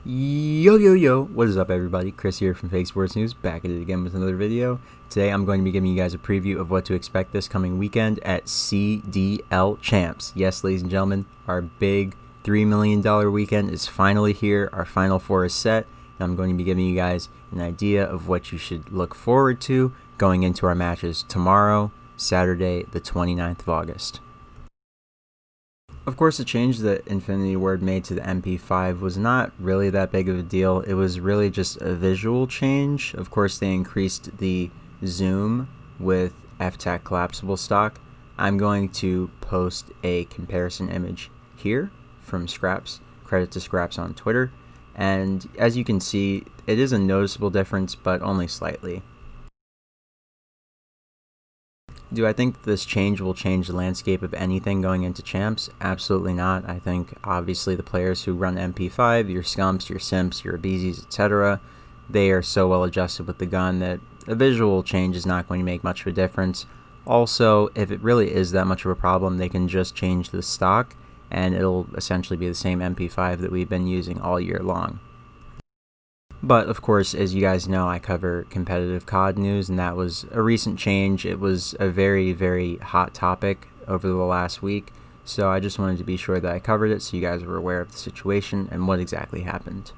Yo, what is up everybody? Chris here from Fake Sports News, back at it again with another video. Today I'm going to be giving you guys a preview of what to expect this coming weekend at CDL Champs. Yes, ladies and gentlemen, our big $3 million weekend is finally here. Our Final Four is set, and I'm going to be giving you guys an idea of what you should look forward to going into our matches tomorrow, Saturday, the 29th of August. Of course, the change that Infinity Ward made to the MP5 was not really that big of a deal. It was really just a visual change. Of course, they increased the zoom with FTAC collapsible stock. I'm going to post a comparison image here from Scraps. Credit to Scraps on Twitter. And as you can see, it is a noticeable difference, but only slightly. Do I think this change will change the landscape of anything going into champs? Absolutely not. I think obviously the players who run MP5, your Scumps, your Simps, your Abeezys, etc., they are so well adjusted with the gun that a visual change is not going to make much of a difference. Also, if it really is that much of a problem, they can just change the stock and it'll essentially be the same MP5 that we've been using all year long. But, of course, as you guys know, I cover competitive COD news, and that was a recent change. It was a very, very hot topic over the last week, so I just wanted to be sure that I covered it so you guys were aware of the situation and what exactly happened.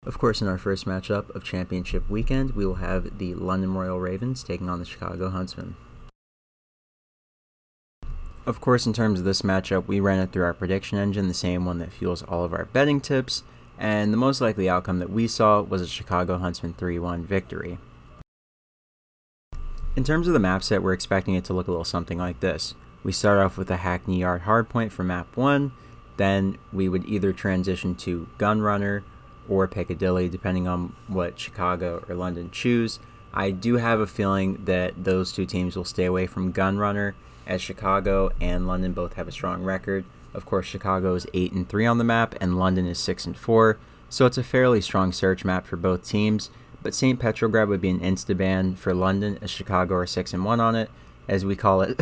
Of course, in our first matchup of Championship Weekend, we will have the London Royal Ravens taking on the Chicago Huntsmen. Of course, in terms of this matchup, we ran it through our prediction engine, the same one that fuels all of our betting tips, and the most likely outcome that we saw was a Chicago Huntsmen 3-1 victory. In terms of the map set, we're expecting it to look a little something like this. We start off with a Hackney Yard hardpoint for map 1, then we would either transition to Gunrunner or Piccadilly, depending on what Chicago or London choose. I do have a feeling that those two teams will stay away from Gunrunner, as Chicago and London both have a strong record. Of course, Chicago is 8-3 on the map, and London is 6-4, so it's a fairly strong search map for both teams. But St. Petrograd would be an insta-ban for London, as Chicago are 6-1 on it, as we call it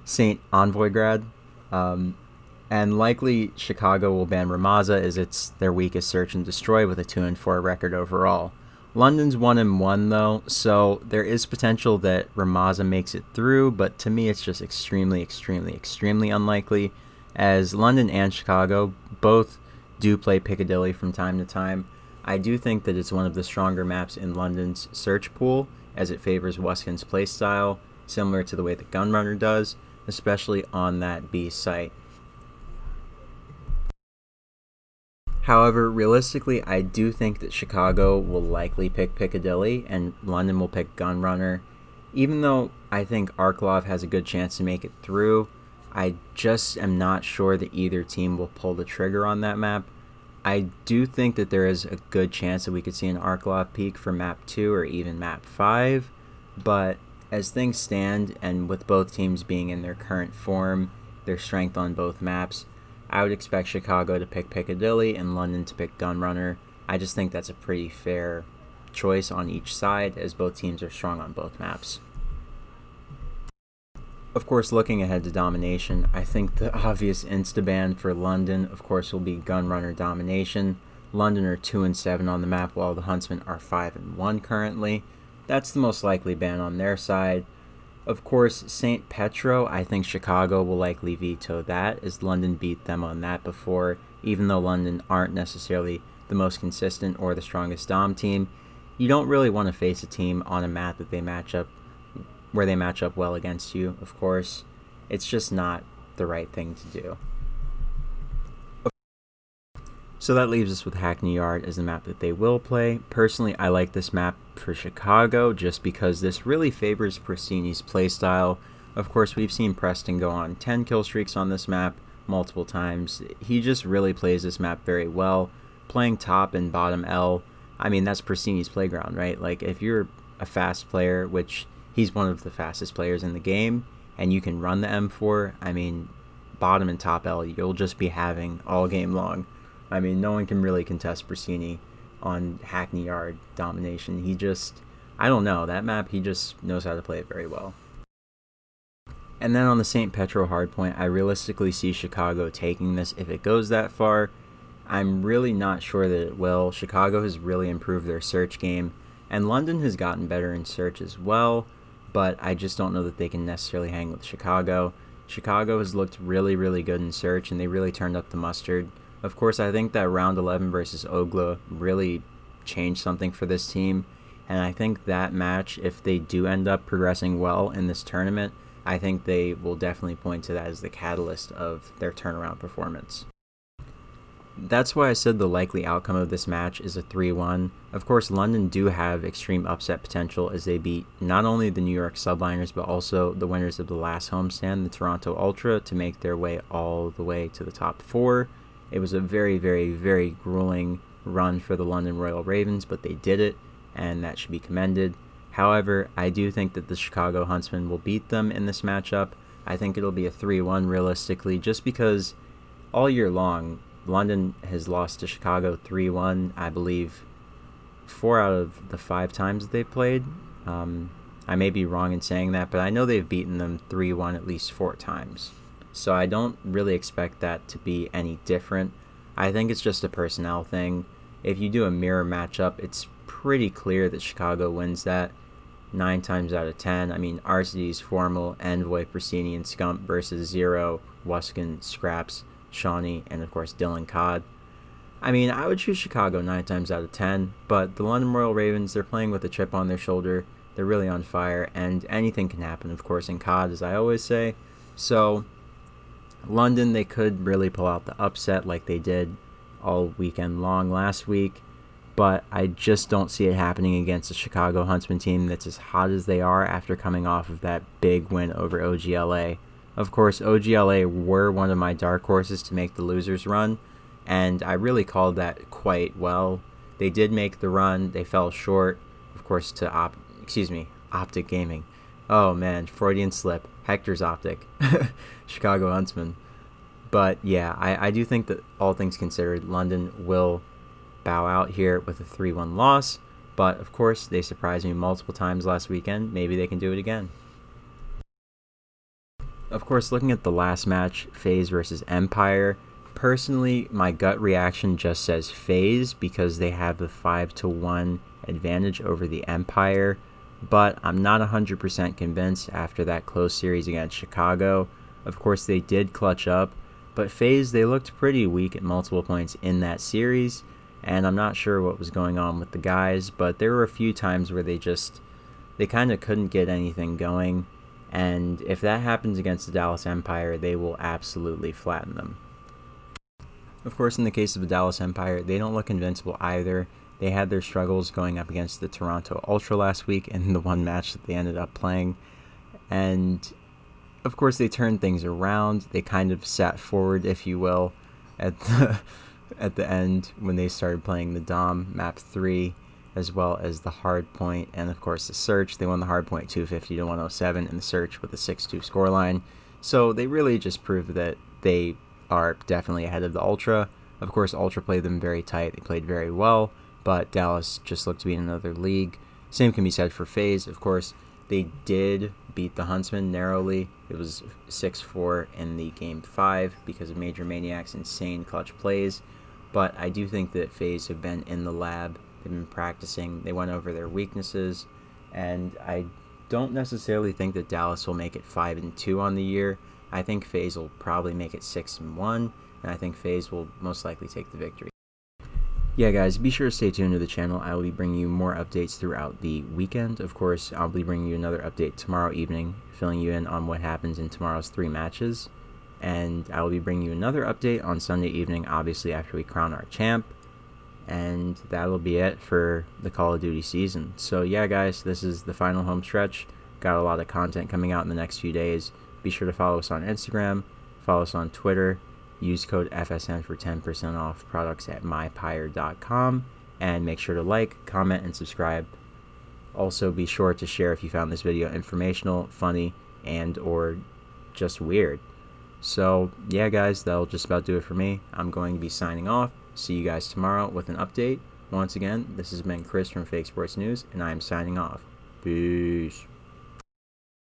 St. Envoygrad. And likely Chicago will ban Ramaza, as it's their weakest search and destroy with a 2-4 record overall. London's 1-1 though, so there is potential that Ramaza makes it through, but to me it's just extremely unlikely, as London and Chicago both do play Piccadilly from time to time. I do think that it's one of the stronger maps in London's search pool, as it favors Wuskin's playstyle, similar to the way that Gunrunner does, especially on that B site. However, realistically, I do think that Chicago will likely pick Piccadilly and London will pick Gunrunner. Even though I think Arklov has a good chance to make it through, I just am not sure that either team will pull the trigger on that map. I do think that there is a good chance that we could see an Arklov peak for map 2 or even map 5, but as things stand, and with both teams being in their current form, their strength on both maps, I would expect Chicago to pick Piccadilly and London to pick Gunrunner. I just think that's a pretty fair choice on each side, as both teams are strong on both maps. Of course, looking ahead to domination, I think the obvious insta-ban for London, of course, will be Gunrunner domination. London are 2-7 on the map, while the Huntsmen are 5-1 currently. That's the most likely ban on their side. Of course, St. Petro, I think Chicago will likely veto that, as London beat them on that before, even though London aren't necessarily the most consistent or the strongest dom team. You don't really want to face a team on a map that where they match up well against you, of course. It's just not the right thing to do. So that leaves us with Hackney Yard as the map that they will play. Personally, I like this map for Chicago just because this really favors Prestini's playstyle. Of course, we've seen Preston go on 10 kill streaks on this map multiple times. He just really plays this map very well. Playing top and bottom L, I mean, that's Prestini's playground, right? Like, if you're a fast player, which he's one of the fastest players in the game, and you can run the M4, I mean, bottom and top L, you'll just be having all game long. I mean, no one can really contest Prestini on Hackney Yard domination. I don't know, that map, he just knows how to play it very well. And then on the St. Petro hardpoint, I realistically see Chicago taking this if it goes that far. I'm really not sure that it will. Chicago has really improved their search game, and London has gotten better in search as well, but I just don't know that they can necessarily hang with Chicago. Chicago has looked really, really good in search, and they really turned up the mustard. Of course, I think that round 11 versus Ogla really changed something for this team, and I think that match, if they do end up progressing well in this tournament, I think they will definitely point to that as the catalyst of their turnaround performance. That's why I said the likely outcome of this match is a 3-1. Of course, London do have extreme upset potential as they beat not only the New York Subliners but also the winners of the last homestand, the Toronto Ultra, to make their way all the way to the top 4. It was a very, very, very grueling run for the London Royal Ravens, but they did it, and that should be commended. However, I do think that the Chicago Huntsmen will beat them in this matchup. I think it'll be a 3-1 realistically, just because all year long, London has lost to Chicago 3-1, I believe, 4 out of the 5 times that they've played. I may be wrong in saying that, but I know they've beaten them 3-1 at least 4 times. So I don't really expect that to be any different. I think it's just a personnel thing. If you do a mirror matchup, it's pretty clear that Chicago wins that 9 times out of 10. I mean, Arcides, Formal, Envoy, Persini, and Scump versus Zero, Wuskin, Scraps, Shawnee, and of course Dylan Codd. I mean, I would choose Chicago 9 times out of 10, but the London Royal Ravens, they're playing with a chip on their shoulder. They're really on fire, and anything can happen, of course, in COD, as I always say. So, London, they could really pull out the upset like they did all weekend long last week, but I just don't see it happening against the Chicago Huntsmen team that's as hot as they are after coming off of that big win over OGLA. Of course, OGLA were one of my dark horses to make the losers run, and I really called that quite well. They did make the run. They fell short, of course, to Optic Gaming. Oh man, Freudian slip. Hector's Optic. Chicago Huntsmen. But yeah, I do think that all things considered, London will bow out here with a 3-1 loss. But of course, they surprised me multiple times last weekend. Maybe they can do it again. Of course, looking at the last match, Faze versus Empire, personally, my gut reaction just says Faze because they have the 5-1 advantage over the Empire, but I'm not 100% convinced after that close series against Chicago. Of course, they did clutch up, but Faze, they looked pretty weak at multiple points in that series, and I'm not sure what was going on with the guys, but there were a few times where they kind of couldn't get anything going. And if that happens against the Dallas Empire, they will absolutely flatten them. Of course, in the case of the Dallas Empire, they don't look invincible either. They had their struggles going up against the Toronto Ultra last week in the one match that they ended up playing. And, of course, they turned things around. They kind of sat forward, if you will, at the end when they started playing the Dom Map 3. As well as the hard point, and of course the search. They won the hard point 250 to 107 in the search with a 6-2 scoreline. So they really just proved that they are definitely ahead of the Ultra. Of course, Ultra played them very tight. They played very well, but Dallas just looked to be in another league. Same can be said for Faze. Of course, they did beat the Huntsmen narrowly. It was 6-4 in the Game 5 because of Major Maniac's insane clutch plays. But I do think that Faze have been in the lab. They've been practicing. They went over their weaknesses, and I don't necessarily think that Dallas will make it 5-2 on the year. I think Faze will probably make it 6-1, and I think Faze will most likely take the victory. Yeah, guys, be sure to stay tuned to the channel. I will be bringing you more updates throughout the weekend. Of course, I'll be bringing you another update tomorrow evening, filling you in on what happens in tomorrow's 3 matches. And I will be bringing you another update on Sunday evening, obviously after we crown our champ. And that'll be it for the Call of Duty season. So yeah, guys, this is the final home stretch. Got a lot of content coming out in the next few days. Be sure to follow us on Instagram, follow us on Twitter, use code FSN for 10% off products at mypire.com, and make sure to like, comment, and subscribe. Also, be sure to share if you found this video informational, funny, and or just weird. So yeah, guys, that'll just about do it for me. I'm going to be signing off. See you guys tomorrow with an update. Once again, this has been Chris from Fake Sports News, and I am signing off. Peace.